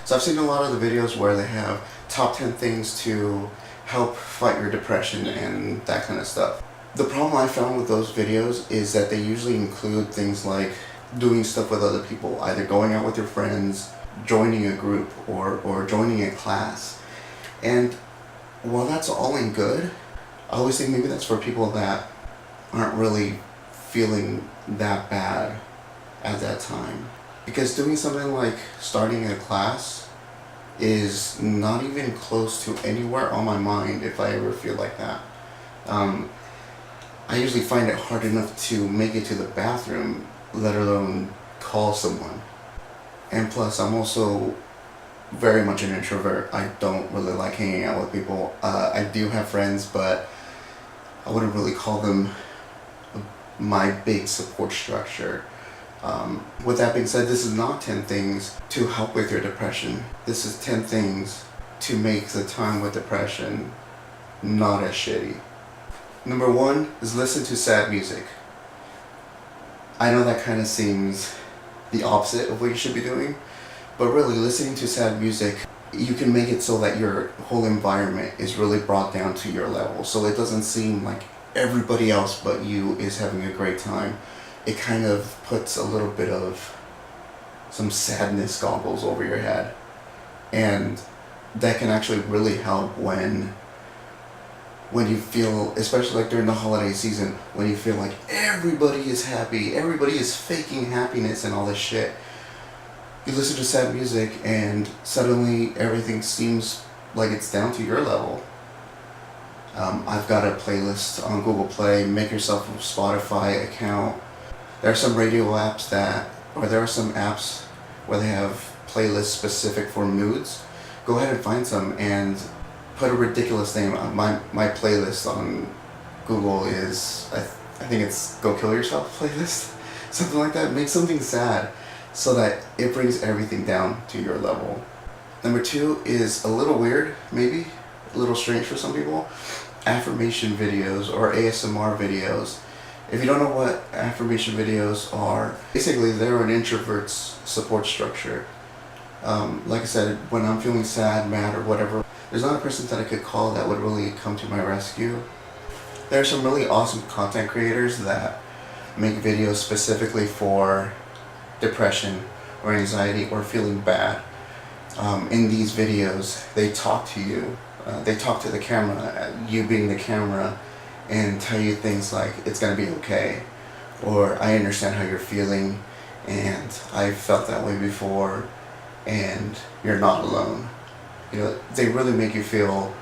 So I've seen a lot of the videos where they have top 10 things to help fight your depression and that kind of stuff. The problem I found with those videos is that they usually include things like doing stuff with other people, either going out with your friends, joining a group, or joining a class. And while that's all in good, I always think maybe that's for people that aren't really feeling that bad at that time. Because doing something like starting a class is not even close to anywhere on my mind if I ever feel like that. I usually find it hard enough to make it to the bathroom, let alone call someone. And plus, I'm also very much an introvert. I don't really like hanging out with people. I do have friends, but I wouldn't really call them my big support structure. With that being said, this is not 10 things to help with your depression. This is 10 things to make the time with depression not as shitty. Number 1 is listen to sad music. I know that kind of seems the opposite of what you should be doing, but really listening to sad music, you can make it so that your whole environment is really brought down to your level, so it doesn't seem like everybody else but you is having a great time. It kind of puts a little bit of some sadness goggles over your head, and that can actually really help when you feel, especially like during the holiday season, when you feel like everybody is happy, everybody is faking happiness and all this shit. You listen to sad music and suddenly everything seems like it's down to your level. I've got a playlist on Google Play. Make yourself a Spotify account. There are some radio apps there are some apps where they have playlists specific for moods. Go ahead and find some and put a ridiculous name. My playlist on Google is, I think it's Go Kill Yourself playlist, something like that. Make something sad so that it brings everything down to your level. Number 2 is a little weird, maybe a little strange for some people. Affirmation videos or ASMR videos. If you don't know what affirmation videos are, basically they're an introvert's support structure. Like I said, when I'm feeling sad, mad, or whatever, there's not a person that I could call that would really come to my rescue. There are some really awesome content creators that make videos specifically for depression or anxiety or feeling bad. In these videos, they talk to you. They talk to the camera, you being the camera, and tell you things like, it's gonna be okay, or I understand how you're feeling, and I've felt that way before, and you're not alone. You know, they really make you feel,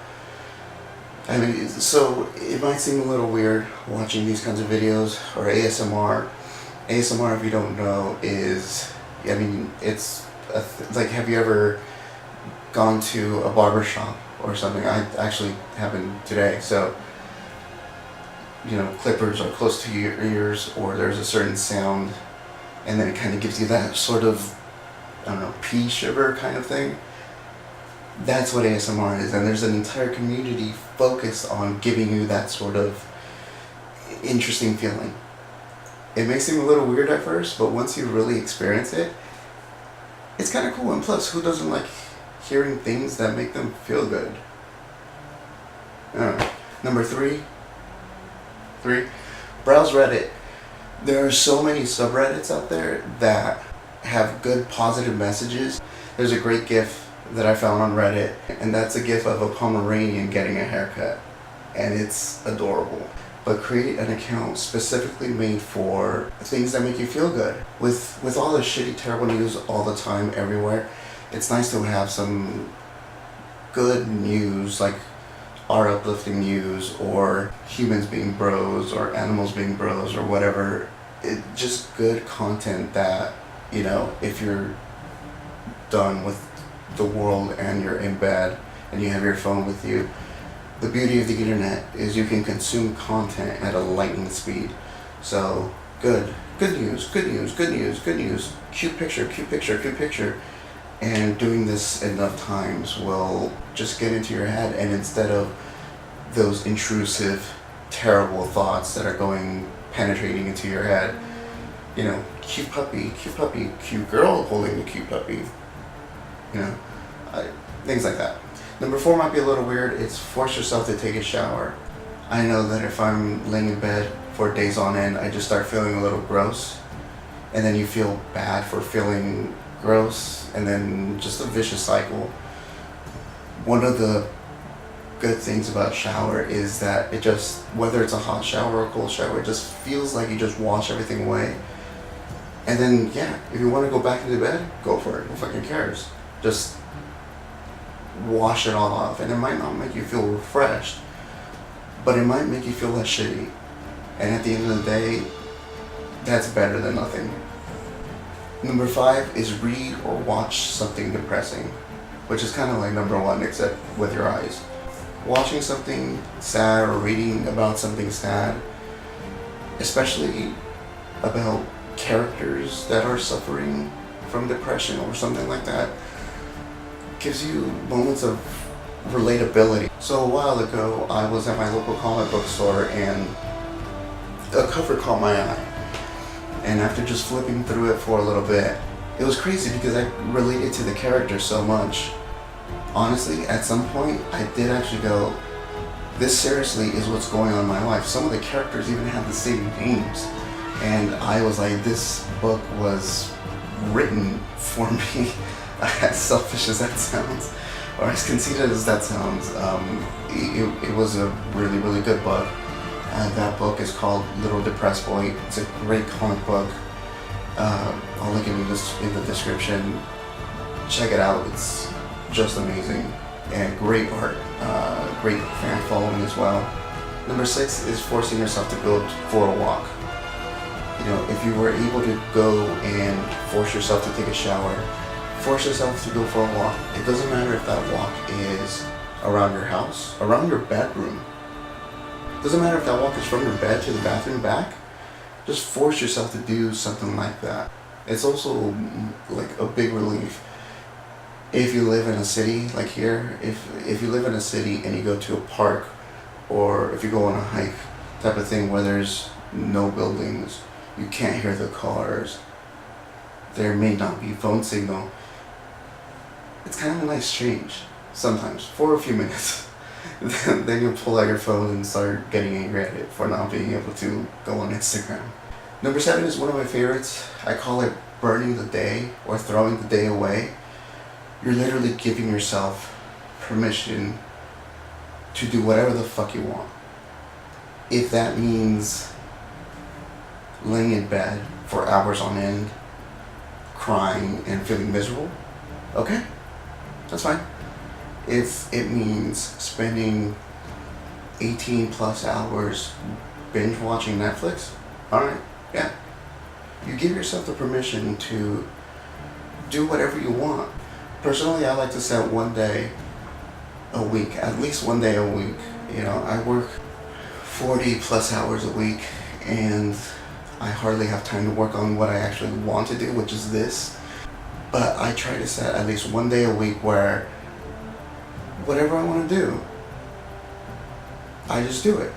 I mean, so it might seem a little weird watching these kinds of videos, or ASMR. ASMR, if you don't know, is, I mean, it's like, have you ever gone to a barber shop or something? I actually happened today. So, you know, clippers are close to your ears, or there's a certain sound, and then it kind of gives you that sort of, I don't know, pea shiver kind of thing. That's what ASMR is, and there's an entire community focused on giving you that sort of interesting feeling. It may seem a little weird at first, but once you really experience it, it's kind of cool. And plus, who doesn't like hearing things that make them feel good? Number 3, browse Reddit. There are so many subreddits out there that have good positive messages. There's a great GIF that I found on Reddit, and that's a GIF of a Pomeranian getting a haircut, and it's adorable. But create an account specifically made for things that make you feel good. With all the shitty, terrible news all the time, everywhere, it's nice to have some good news, like our uplifting news, or humans being bros, or animals being bros, or whatever. Just good content that, you know, if you're done with the world and you're in bed and you have your phone with you, the beauty of the internet is you can consume content at a lightning speed. So good news, cute picture. And doing this enough times will just get into your head, and instead of those intrusive, terrible thoughts that are penetrating into your head, you know, cute puppy, cute girl holding a cute puppy, you know, things like that. Number 4 might be a little weird. It's force yourself to take a shower. I know that if I'm laying in bed for days on end, I just start feeling a little gross. And then you feel bad for feeling gross, and then just a vicious cycle. One of the good things about shower is that it just, whether it's a hot shower or a cold shower, it just feels like you just wash everything away. And then, yeah, if you want to go back into bed, go for it. Who fucking cares? Just wash it all off. And it might not make you feel refreshed, but it might make you feel less shitty. And at the end of the day, that's better than nothing. Number 5 is read or watch something depressing, which is kind of like number 1, except with your eyes. Watching something sad or reading about something sad, especially about characters that are suffering from depression or something like that, gives you moments of relatability. So a while ago, I was at my local comic book store and a cover caught my eye. And after just flipping through it for a little bit, it was crazy because I related to the character so much. Honestly, at some point, I did actually go, this seriously is what's going on in my life. Some of the characters even have the same names. And I was like, this book was written for me. As selfish as that sounds, or as conceited as that sounds, it was a really, really good book. That book is called Little Depressed Boy. It's a great comic book. I'll link it in the description. Check it out. It's just amazing and great art. Great fan following as well. Number 6 is forcing yourself to go for a walk. You know, if you were able to go and force yourself to take a shower, force yourself to go for a walk. It doesn't matter if that walk is around your house, around your bedroom. Doesn't matter if that walk is from your bed to the bathroom back. Just force yourself to do something like that. It's also like a big relief. If you live in a city like here, if you live in a city and you go to a park, or if you go on a hike type of thing where there's no buildings, you can't hear the cars, there may not be phone signal, it's kind of a nice change sometimes for a few minutes. Then you pull out your phone and start getting angry at it for not being able to go on Instagram. Number 7 is one of my favorites. I call it burning the day or throwing the day away. You're literally giving yourself permission to do whatever the fuck you want. If that means laying in bed for hours on end, crying and feeling miserable, okay, that's fine. If it means spending 18 plus hours binge watching Netflix, alright, yeah. You give yourself the permission to do whatever you want. Personally, I like to set one day a week, at least one day a week. You know, I work 40 plus hours a week and I hardly have time to work on what I actually want to do, which is this. But I try to set at least one day a week where whatever I want to do, I just do it.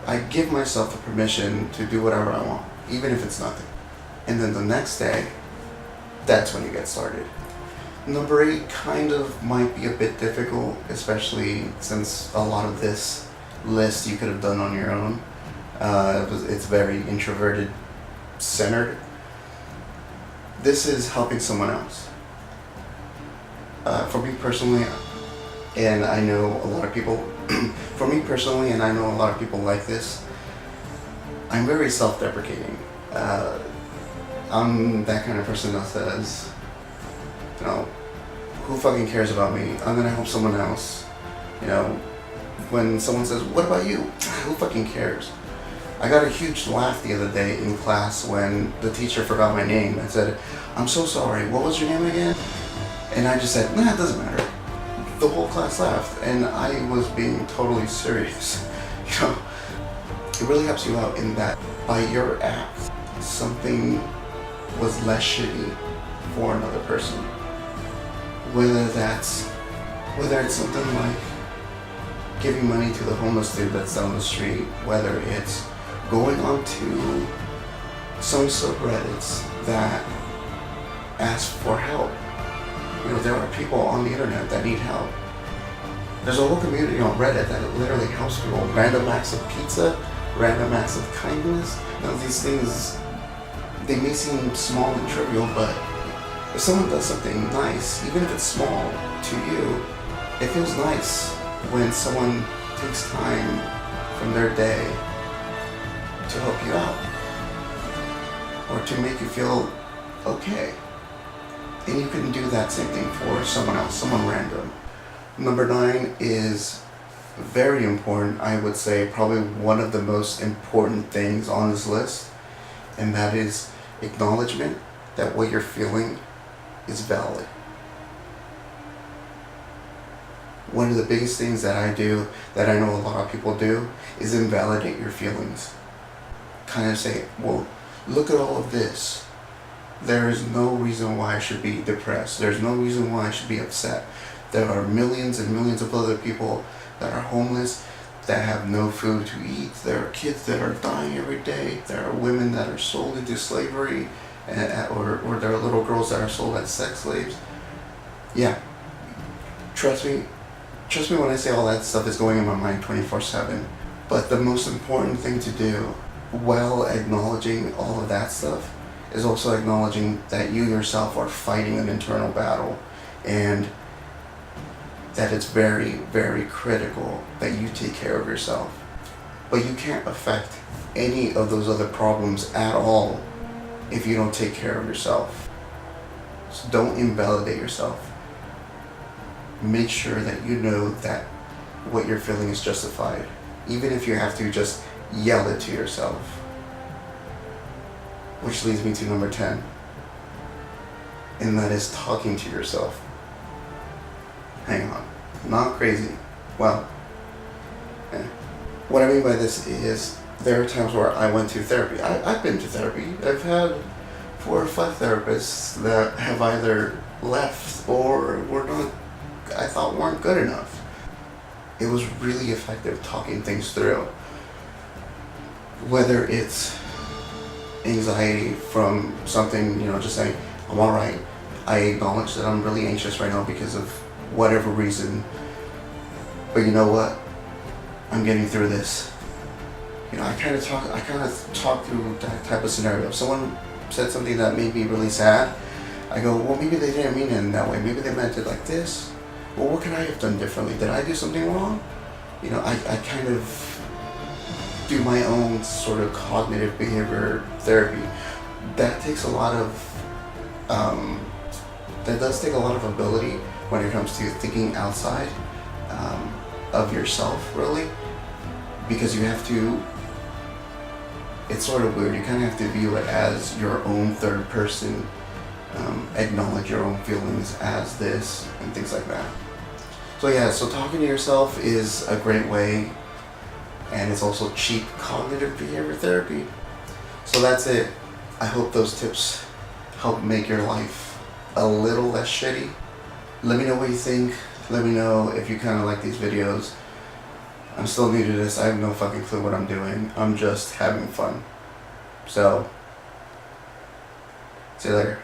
I give myself the permission to do whatever I want, even if it's nothing. And then the next day, that's when you get started. Number 8 kind of might be a bit difficult, especially since a lot of this list you could have done on your own. It's very introverted centered. This is helping someone else. For me personally, and I know a lot of people, for me personally, and I know a lot of people like this, I'm very self-deprecating. I'm that kind of person that says, you know, who fucking cares about me? I'm gonna help someone else. You know, when someone says, what about you? Who fucking cares? I got a huge laugh the other day in class when the teacher forgot my name and said, I'm so sorry, what was your name again? And I just said, nah, it doesn't matter. The whole class laughed, and I was being totally serious. You know, it really helps you out in that by your act, something was less shitty for another person. Whether it's something like giving money to the homeless dude that's down the street, whether it's going on to some subreddits that ask for help, You know, there are people on the internet that need help. There's a whole community on Reddit that literally helps people. Random acts of pizza, random acts of kindness. Now these things, they may seem small and trivial, but if someone does something nice, even if it's small to you, it feels nice when someone takes time from their day to help you out or to make you feel okay. And you can do that same thing for someone else, someone random. Number 9 is very important. I would say probably one of the most important things on this list, and that is acknowledgement that what you're feeling is valid. One of the biggest things that I do, that I know a lot of people do, is invalidate your feelings. Kind of say, well, look at all of this. There is no reason why I should be depressed. There's no reason why I should be upset. There are millions and millions of other people that are homeless, that have no food to eat. There are kids that are dying every day. There are women that are sold into slavery, or there are little girls that are sold as sex slaves. Yeah, trust me when I say all that stuff is going in my mind 24/7. But the most important thing to do while acknowledging all of that stuff is also acknowledging that you yourself are fighting an internal battle, and that it's very, very critical that you take care of yourself. But you can't affect any of those other problems at all if you don't take care of yourself. So don't invalidate yourself. Make sure that you know that what you're feeling is justified, even if you have to just yell it to yourself. Which leads me to number 10, and that is talking to yourself. Hang on, not crazy. Well, what I mean by this is there are times where I went to therapy. I've been to therapy. I've had 4 or 5 therapists that have either left or were not, I thought weren't good enough. It was really effective talking things through. Whether it's anxiety from something, just saying, I'm alright. I acknowledge that I'm really anxious right now because of whatever reason. But you know what? I'm getting through this. I kind of talk through that type of scenario. If someone said something that made me really sad, I go, well, maybe they didn't mean it in that way. Maybe they meant it like this. Well, what could I have done differently? Did I do something wrong? I kind of do my own sort of cognitive behavior therapy. That takes a lot of, that does take a lot of ability when it comes to thinking outside of yourself, really. Because you have to, it's sort of weird, you kind of have to view it as your own third person, acknowledge your own feelings as this, and things like that. So talking to yourself is a great way, and it's also cheap cognitive behavior therapy. So that's it. I hope those tips help make your life a little less shitty. Let me know what you think. Let me know if you kind of like these videos. I'm still new to this. I have no fucking clue what I'm doing. I'm just having fun. So, see you later.